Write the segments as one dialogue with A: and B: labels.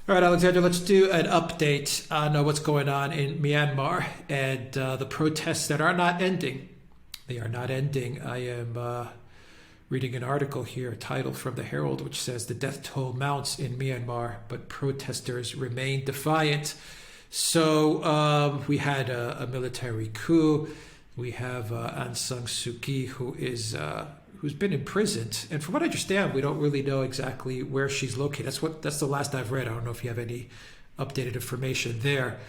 A: All right, Alexander, let's do an update on what's going on in Myanmar and the protests that are not ending. They are not ending. I am reading an article here, a title from the Herald, which says the death toll mounts in Myanmar, but protesters remain defiant. So we had a military coup. We have Aung San Suu Kyi, who's been imprisoned, and from what I understand, we don't really know exactly where she's located. That's the last I've read. I don't know if you have any updated information there,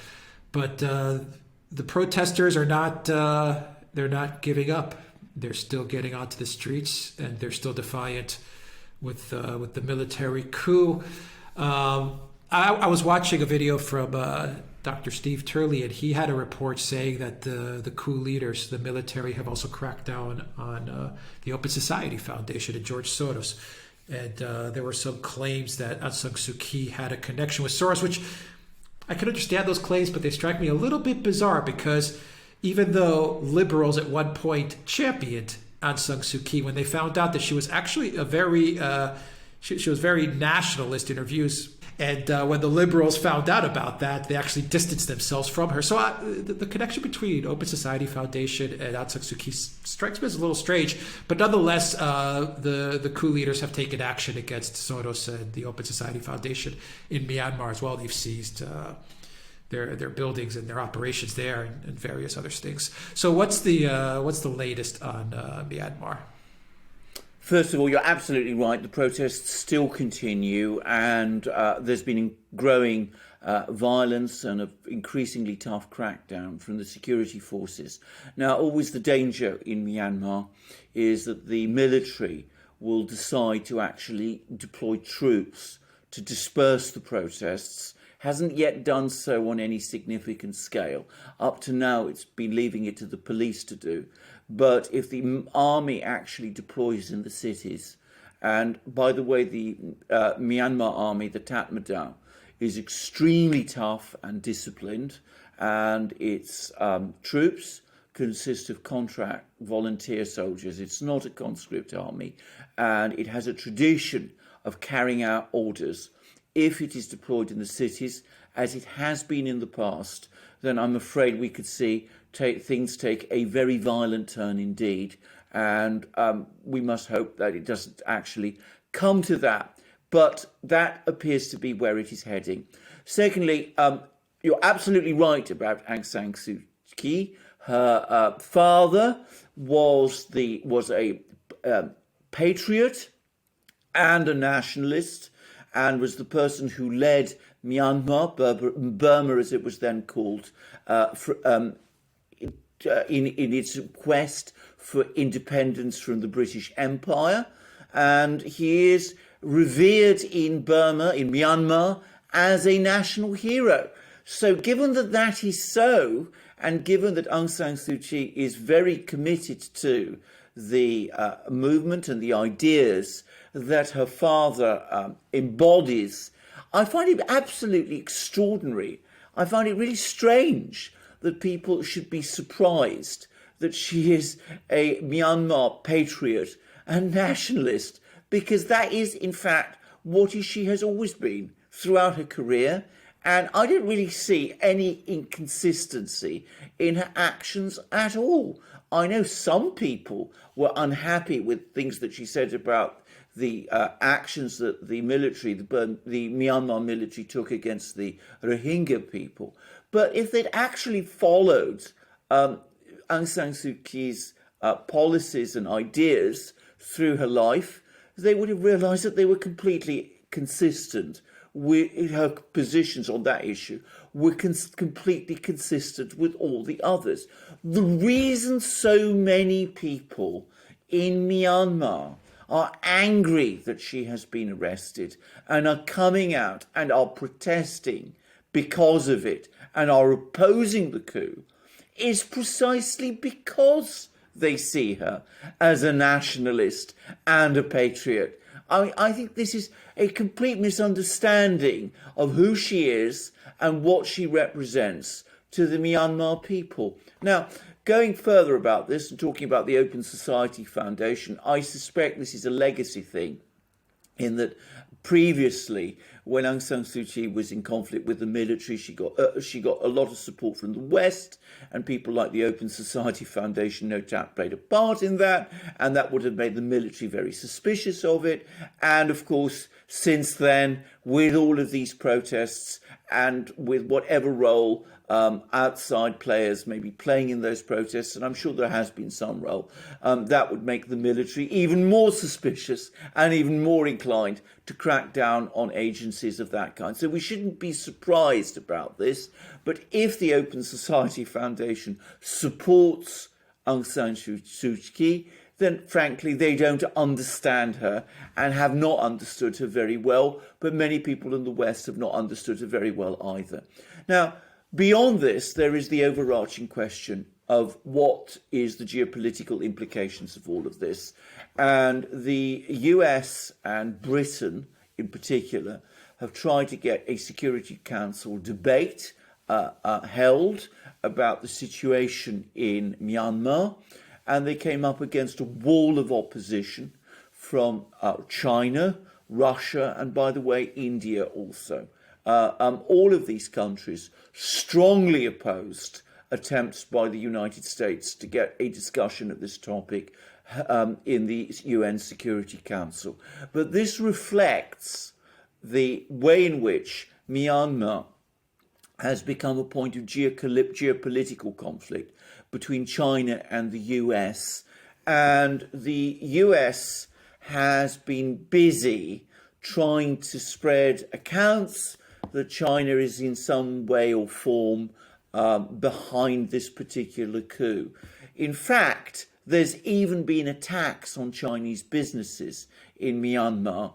A: but the protesters are not they're not giving up. They're still getting onto the streets, and they're still defiant with the military coup. I was watching a video from Dr. Steve Turley, and he had a report saying that the coup leaders, the military, have also cracked down on the Open Society Foundation and George Soros. And there were some claims that Aung San Suu Kyi had a connection with Soros, which I can understand those claims, but they strike me a little bit bizarre because even though liberals at one point championed Aung San Suu Kyi, when they found out that she was actually a very she was very nationalist in her views. And when the liberals found out about that, they actually distanced themselves from her. So the connection between Open Society Foundation and Aung San Suu Kyi strikes me as a little strange. But nonetheless, the coup leaders have taken action against Soros and the Open Society Foundation in Myanmar as well. They've seized their buildings and their operations there and various other things. So what's the latest on Myanmar?
B: First of all, you're absolutely right. The protests still continue, and there's been growing violence and an increasingly tough crackdown from the security forces. Now, always the danger in Myanmar is that the military will decide to actually deploy troops to disperse the protests. Hasn't yet done so on any significant scale. Up to now, it's been leaving it to the police to do. But if the army actually deploys in the cities, and by the way, the Myanmar army, the Tatmadaw, is extremely tough and disciplined, and its troops consist of contract volunteer soldiers. It's not a conscript army, and it has a tradition of carrying out orders. If it is deployed in the cities, as it has been in the past, then I'm afraid we could see things take a very violent turn indeed. And we must hope that it doesn't actually come to that. But that appears to be where it is heading. Secondly, you're absolutely right about Aung San Suu Kyi. Her father was a patriot and a nationalist, and was the person who led Myanmar, Burma as it was then called, in its quest for independence from the British Empire. And he is revered in Burma, in Myanmar, as a national hero. So given that that is so, and given that Aung San Suu Kyi is very committed to the movement and the ideas that her father embodies, I find it absolutely extraordinary. I find it really strange that people should be surprised that she is a Myanmar patriot and nationalist, because that is, in fact, what she has always been throughout her career. And I didn't really see any inconsistency in her actions at all. I know some people were unhappy with things that she said about the actions that the military, the Myanmar military took against the Rohingya people. But if they'd actually followed Aung San Suu Kyi's policies and ideas through her life, they would have realised that they were completely consistent with her positions on that issue, were completely consistent with all the others. The reason so many people in Myanmar are angry that she has been arrested and are coming out and are protesting because of it and are opposing the coup is precisely because they see her as a nationalist and a patriot. I think this is a complete misunderstanding of who she is and what she represents to the Myanmar people. Now, going further about this and talking about the Open Society Foundation, I suspect this is a legacy thing, in that previously, when Aung San Suu Kyi was in conflict with the military, she got a lot of support from the West, and people like the Open Society Foundation no doubt played a part in that, and that would have made the military very suspicious of it. And of course, since then, with all of these protests and with whatever role outside players may be playing in those protests, and I'm sure there has been some role, that would make the military even more suspicious and even more inclined to crack down on agencies of that kind. So we shouldn't be surprised about this, but if the Open Society Foundation supports Aung San Suu Kyi, then frankly they don't understand her and have not understood her very well, but many people in the West have not understood her very well either. Now, beyond this, there is the overarching question of what is the geopolitical implications of all of this. And the US and Britain in particular have tried to get a Security Council debate held about the situation in Myanmar, and they came up against a wall of opposition from China, Russia, and by the way, India also. All of these countries strongly opposed attempts by the United States to get a discussion of this topic in the UN Security Council. But this reflects the way in which Myanmar has become a point of geopolitical conflict between China and the US. And the US has been busy trying to spread accounts that China is in some way or form behind this particular coup. In fact, there's even been attacks on Chinese businesses in Myanmar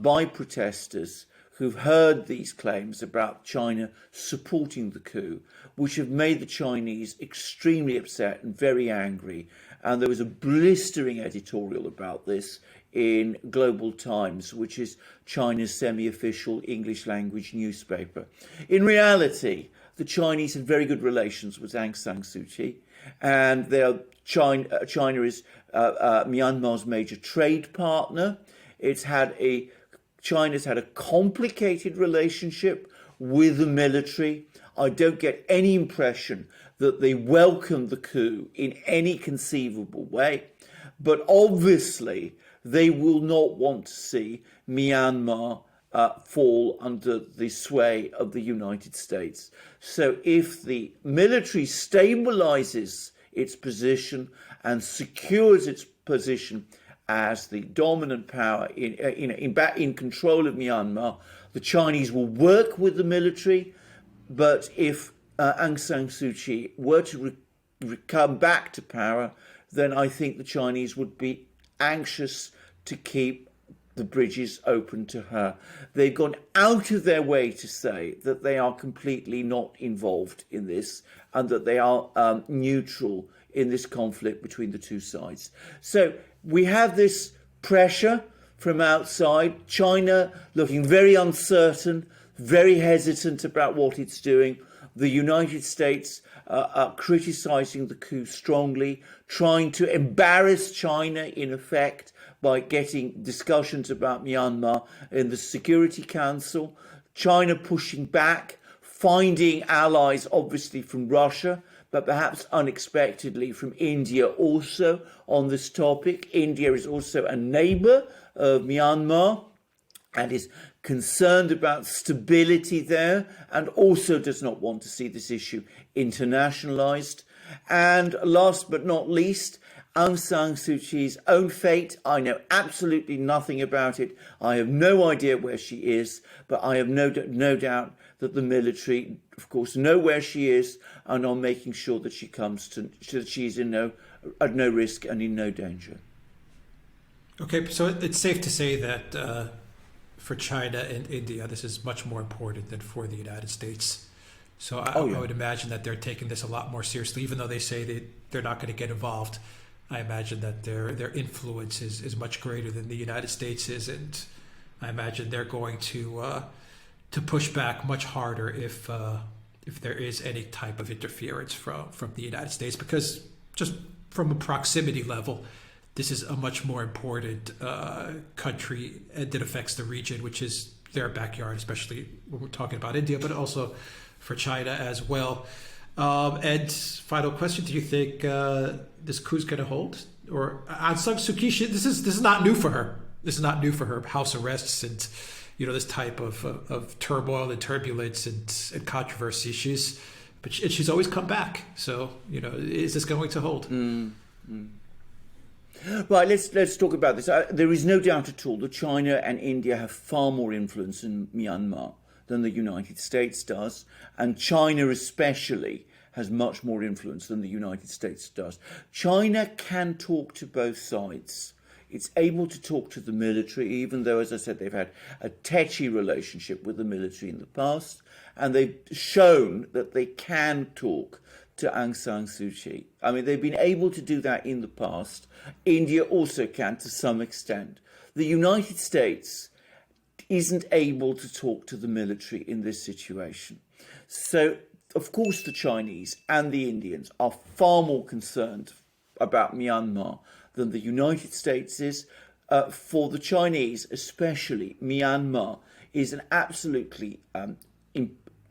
B: by protesters who've heard these claims about China supporting the coup, which have made the Chinese extremely upset and very angry. And there was a blistering editorial about this in Global Times, which is China's semi-official English language newspaper. In reality, the Chinese have very good relations with Aung San Suu Kyi, and China is Myanmar's major trade partner. China's had a complicated relationship with the military. I don't get any impression that they welcome the coup in any conceivable way, but obviously they will not want to see Myanmar fall under the sway of the United States. So if the military stabilizes its position and secures its position as the dominant power in control of Myanmar, the Chinese will work with the military. But if Aung San Suu Kyi were to come back to power, then I think the Chinese would be anxious to keep the bridges open to her. They've gone out of their way to say that they are completely not involved in this and that they are neutral in this conflict between the two sides. So we have this pressure from outside, China looking very uncertain, very hesitant about what it's doing. The United States are criticizing the coup strongly, trying to embarrass China, in effect, by getting discussions about Myanmar in the Security Council. China pushing back, finding allies, obviously, from Russia, but perhaps unexpectedly from India also on this topic. India is also a neighbor of Myanmar and is concerned about stability there, and also does not want to see this issue internationalized. And last but not least, Aung San Suu Kyi's own fate. I know absolutely nothing about it. I have no idea where she is, but I have no doubt that the military, of course, know where she is and are making sure that she that she's at no risk and in no danger.
A: Okay, so it's safe to say that for China and India, this is much more important than for the United States. So I would imagine that they're taking this a lot more seriously, even though they say they're not going to get involved. I imagine that their influence is much greater than the United States is, and I imagine they're going to push back much harder if there is any type of interference from the United States, because just from a proximity level, this is a much more important country that affects the region, which is their backyard, especially when we're talking about India, but also for China as well. And final question: do you think this coup is going to hold? Or Aung San Suu Kyi, this is not new for her. This is not new for her. House arrests and this type of turmoil and turbulence and controversy. She's always come back. So is this going to hold?
B: Right, let's talk about this. There is no doubt at all that China and India have far more influence in Myanmar than the United States does, and China especially has much more influence than the United States does. China can talk to both sides. It's able to talk to the military, even though, as I said, they've had a tetchy relationship with the military in the past, and they've shown that they can talk to Aung San Suu Kyi. I mean, they've been able to do that in the past. India also can to some extent. The United States isn't able to talk to the military in this situation. So, of course, the Chinese and the Indians are far more concerned about Myanmar than the United States is. For the Chinese, especially, Myanmar is an absolutely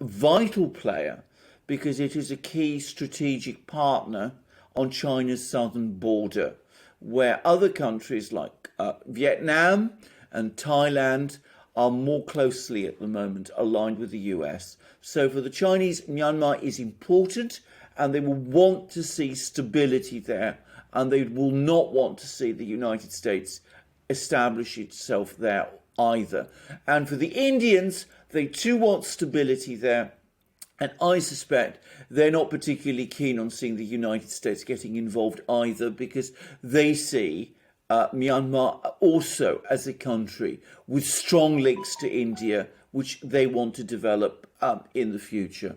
B: vital player because it is a key strategic partner on China's southern border, where other countries like Vietnam and Thailand are more closely at the moment aligned with the US. So for the Chinese, Myanmar is important, and they will want to see stability there, and they will not want to see the United States establish itself there either. And for the Indians, they too want stability there, and I suspect they're not particularly keen on seeing the United States getting involved either, because they see Myanmar also as a country with strong links to India, which they want to develop in the future.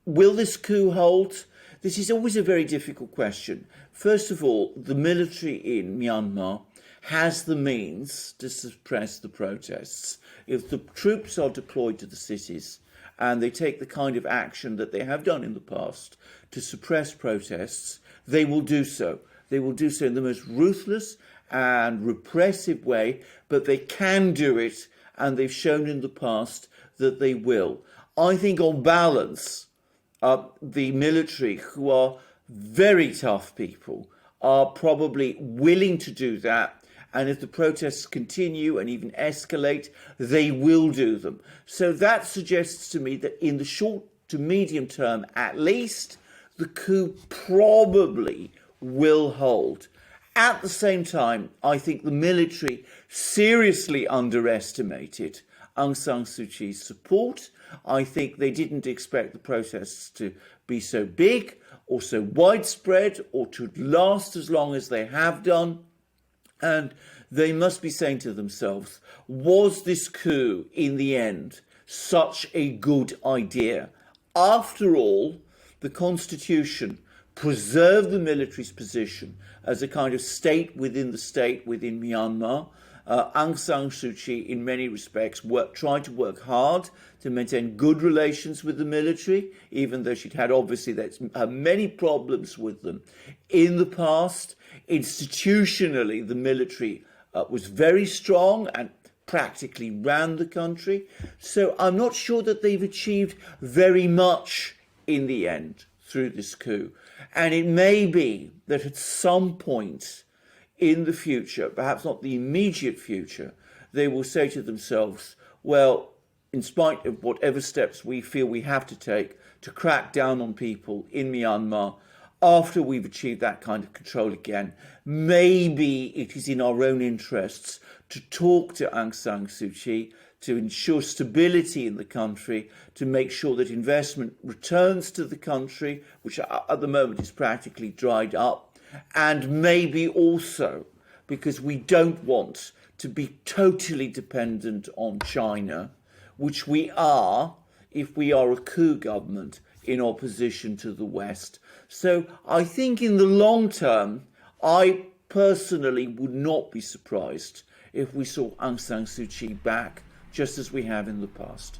B: Will this coup hold? This is always a very difficult question. First of all, the military in Myanmar has the means to suppress the protests. If the troops are deployed to the cities and they take the kind of action that they have done in the past to suppress protests, they will do so. They will do so in the most ruthless and repressive way, but they can do it, and they've shown in the past that they will. I think on balance, the military, who are very tough people, are probably willing to do that. And if the protests continue and even escalate, they will do them. So that suggests to me that in the short to medium term, at least, the coup probably will hold. At the same time, I think the military seriously underestimated Aung San Suu Kyi's support. I think they didn't expect the protests to be so big or so widespread or to last as long as they have done. And they must be saying to themselves, was this coup in the end such a good idea? After all, the constitution preserved the military's position as a kind of state within Myanmar. Aung San Suu Kyi, in many respects, tried to work hard to maintain good relations with the military, even though she'd had obviously many problems with them in the past. Institutionally, the military was very strong and practically ran the country. So I'm not sure that they've achieved very much in the end through this coup. And it may be that at some point in the future, perhaps not the immediate future, they will say to themselves, well, in spite of whatever steps we feel we have to take to crack down on people in Myanmar, after we've achieved that kind of control again, maybe it is in our own interests to talk to Aung San Suu Kyi, to ensure stability in the country, to make sure that investment returns to the country, which at the moment is practically dried up, and maybe also because we don't want to be totally dependent on China, which we are if we are a coup government in opposition to the West. So I think in the long term, I personally would not be surprised if we saw Aung San Suu Kyi back, just as we have in the past.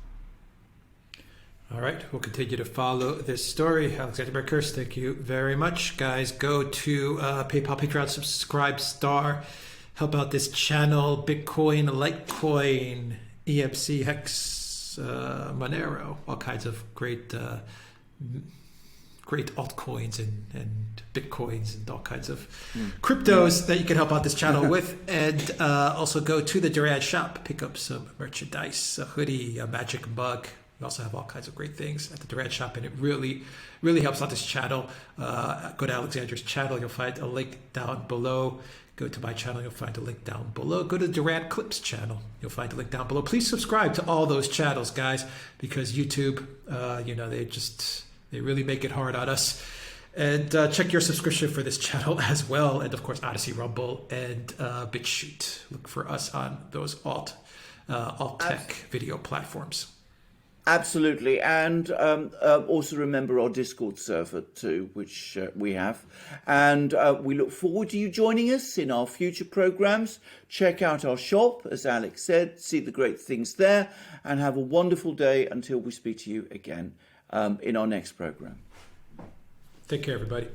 A: All right, we'll continue to follow this story. Alexander Berkhurst, thank you very much. Guys, go to PayPal, Patreon, subscribe, star, help out this channel, Bitcoin, Litecoin, EMC Hex Monero, all kinds of great altcoins and bitcoins and all kinds of cryptos that you can help out this channel with. And also go to the Duran shop, pick up some merchandise, a hoodie, a magic mug. We also have all kinds of great things at the Duran shop, and it really helps out this channel. Go to Alexander's channel, you'll find a link down below. Go to my channel, you'll find a link down below. Go to the Duran Clips channel, you'll find a link down below. Please subscribe to all those channels, guys, because YouTube, they really make it hard on us. And check your subscription for this channel as well. And of course, Odyssey, Rumble, and BitChute. Look for us on those alt tech video platforms.
B: Absolutely. And also remember our Discord server too, which we have. And we look forward to you joining us in our future programs. Check out our shop, as Alex said, see the great things there, and have a wonderful day until we speak to you again in our next program.
A: Take care, everybody.